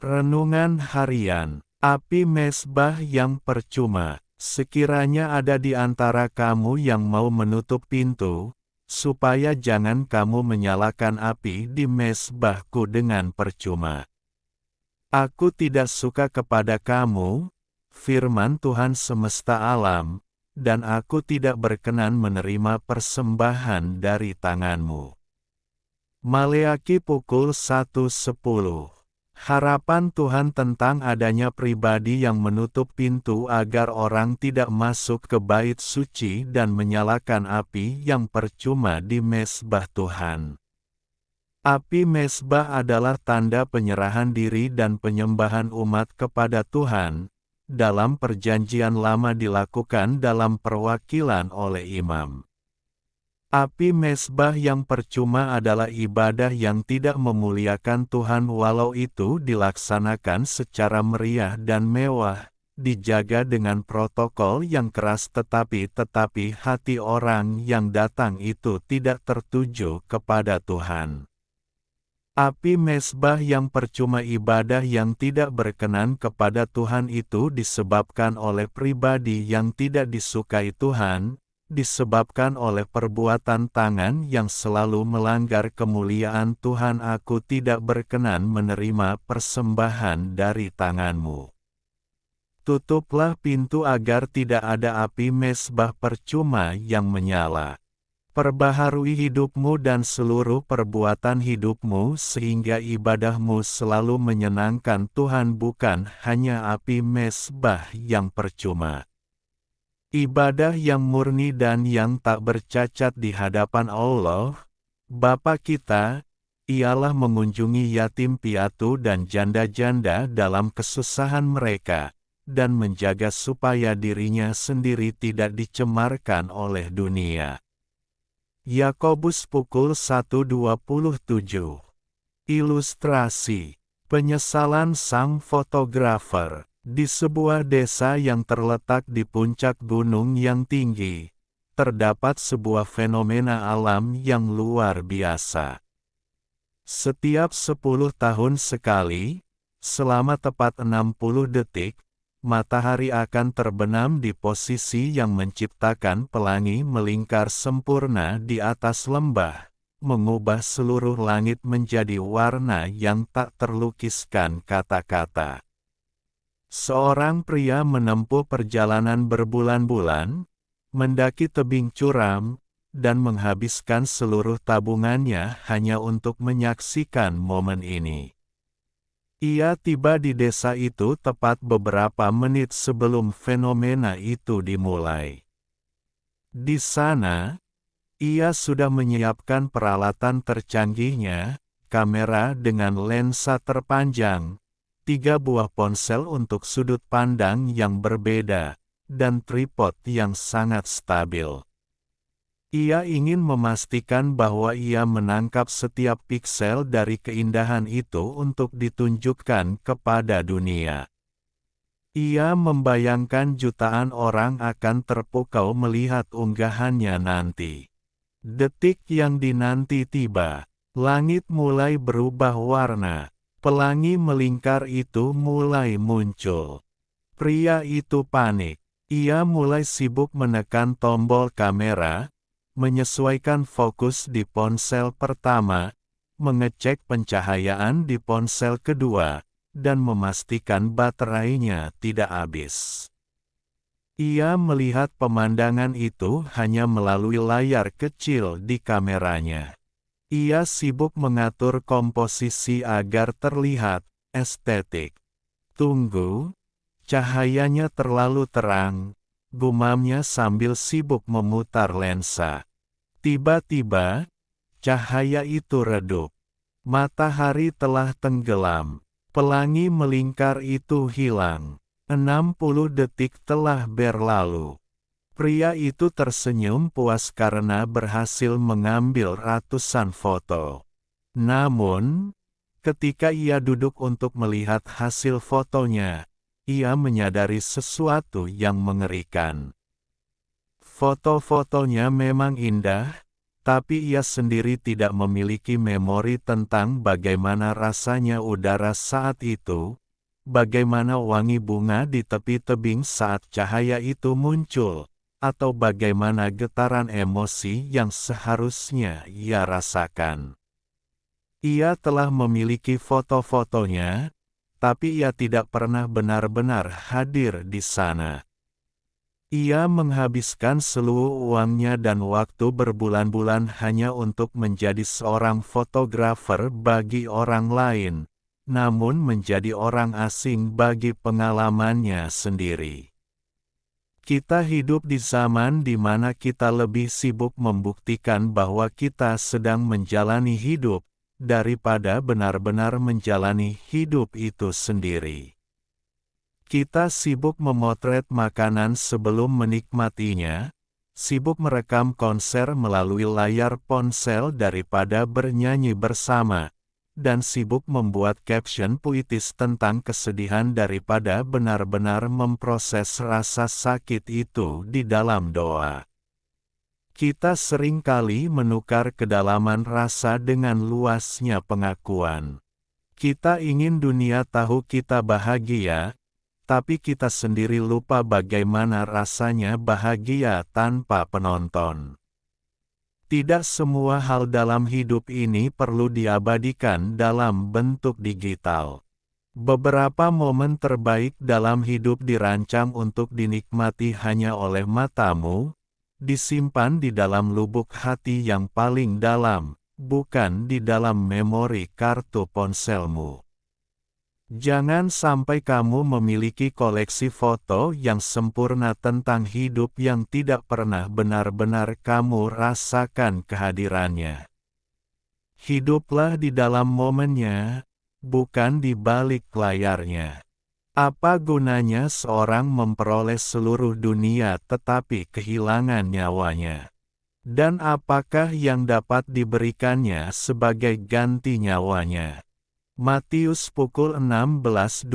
Renungan Harian. Api mezbah yang percuma. Sekiranya ada di antara kamu yang mau menutup pintu, supaya jangan kamu menyalakan api di mezbahku dengan percuma. Aku tidak suka kepada kamu, firman Tuhan semesta alam, dan aku tidak berkenan menerima persembahan dari tanganmu. Maleaki pukul 1:10. Harapan Tuhan tentang adanya pribadi yang menutup pintu agar orang tidak masuk ke bait suci dan menyalakan api yang percuma di mezbah Tuhan. Api mezbah adalah tanda penyerahan diri dan penyembahan umat kepada Tuhan. Dalam Perjanjian Lama dilakukan dalam perwakilan oleh imam. Api mezbah yang percuma adalah ibadah yang tidak memuliakan Tuhan walau itu dilaksanakan secara meriah dan mewah, dijaga dengan protokol yang keras tetapi hati orang yang datang itu tidak tertuju kepada Tuhan. Api mezbah yang percuma ibadah yang tidak berkenan kepada Tuhan itu disebabkan oleh pribadi yang tidak disukai Tuhan, disebabkan oleh perbuatan tangan yang selalu melanggar kemuliaan Tuhan. Aku tidak berkenan menerima persembahan dari tanganmu. Tutuplah pintu agar tidak ada api mezbah percuma yang menyala. Perbaharui hidupmu dan seluruh perbuatan hidupmu sehingga ibadahmu selalu menyenangkan Tuhan, bukan hanya api mezbah yang percuma. Ibadah yang murni dan yang tak bercacat di hadapan Allah, Bapa kita, ialah mengunjungi yatim piatu dan janda-janda dalam kesusahan mereka, dan menjaga supaya dirinya sendiri tidak dicemarkan oleh dunia. Yakobus pukul 1:27. Ilustrasi. Penyesalan sang fotografer. Di sebuah desa yang terletak di puncak gunung yang tinggi, terdapat sebuah fenomena alam yang luar biasa. Setiap 10 tahun sekali, selama tepat 60 detik, matahari akan terbenam di posisi yang menciptakan pelangi melingkar sempurna di atas lembah, mengubah seluruh langit menjadi warna yang tak terlukiskan kata-kata. Seorang pria menempuh perjalanan berbulan-bulan, mendaki tebing curam, dan menghabiskan seluruh tabungannya hanya untuk menyaksikan momen ini. Ia tiba di desa itu tepat beberapa menit sebelum fenomena itu dimulai. Di sana, ia sudah menyiapkan peralatan tercanggihnya, kamera dengan lensa terpanjang, 3 buah ponsel untuk sudut pandang yang berbeda, dan tripod yang sangat stabil. Ia ingin memastikan bahwa ia menangkap setiap piksel dari keindahan itu untuk ditunjukkan kepada dunia. Ia membayangkan jutaan orang akan terpukau melihat unggahannya nanti. Detik yang dinanti tiba. Langit mulai berubah warna. Pelangi melingkar itu mulai muncul. Pria itu panik. Ia mulai sibuk menekan tombol kamera, menyesuaikan fokus di ponsel pertama, mengecek pencahayaan di ponsel kedua, dan memastikan baterainya tidak habis. Ia melihat pemandangan itu hanya melalui layar kecil di kameranya. Ia sibuk mengatur komposisi agar terlihat estetik. Tunggu, cahayanya terlalu terang, gumamnya sambil sibuk memutar lensa. Tiba-tiba, cahaya itu redup. Matahari telah tenggelam. Pelangi melingkar itu hilang. 60 detik telah berlalu. Pria itu tersenyum puas karena berhasil mengambil ratusan foto. Namun, ketika ia duduk untuk melihat hasil fotonya, ia menyadari sesuatu yang mengerikan. Foto-fotonya memang indah, tapi ia sendiri tidak memiliki memori tentang bagaimana rasanya udara saat itu, bagaimana wangi bunga di tepi tebing saat cahaya itu muncul, atau bagaimana getaran emosi yang seharusnya ia rasakan. Ia telah memiliki foto-fotonya, tapi ia tidak pernah benar-benar hadir di sana. Ia menghabiskan seluruh uangnya dan waktu berbulan-bulan hanya untuk menjadi seorang fotografer bagi orang lain, namun menjadi orang asing bagi pengalamannya sendiri. Kita hidup di zaman di mana kita lebih sibuk membuktikan bahwa kita sedang menjalani hidup, daripada benar-benar menjalani hidup itu sendiri. Kita sibuk memotret makanan sebelum menikmatinya, sibuk merekam konser melalui layar ponsel daripada bernyanyi bersama, dan sibuk membuat caption puitis tentang kesedihan daripada benar-benar memproses rasa sakit itu di dalam doa. Kita seringkali menukar kedalaman rasa dengan luasnya pengakuan. Kita ingin dunia tahu kita bahagia, tapi kita sendiri lupa bagaimana rasanya bahagia tanpa penonton. Tidak semua hal dalam hidup ini perlu diabadikan dalam bentuk digital. Beberapa momen terbaik dalam hidup dirancang untuk dinikmati hanya oleh matamu, disimpan di dalam lubuk hati yang paling dalam, bukan di dalam memori kartu ponselmu. Jangan sampai kamu memiliki koleksi foto yang sempurna tentang hidup yang tidak pernah benar-benar kamu rasakan kehadirannya. Hiduplah di dalam momennya, bukan di balik layarnya. Apa gunanya seorang memperoleh seluruh dunia tetapi kehilangan nyawanya? Dan apakah yang dapat diberikannya sebagai ganti nyawanya? Matius pukul 16.26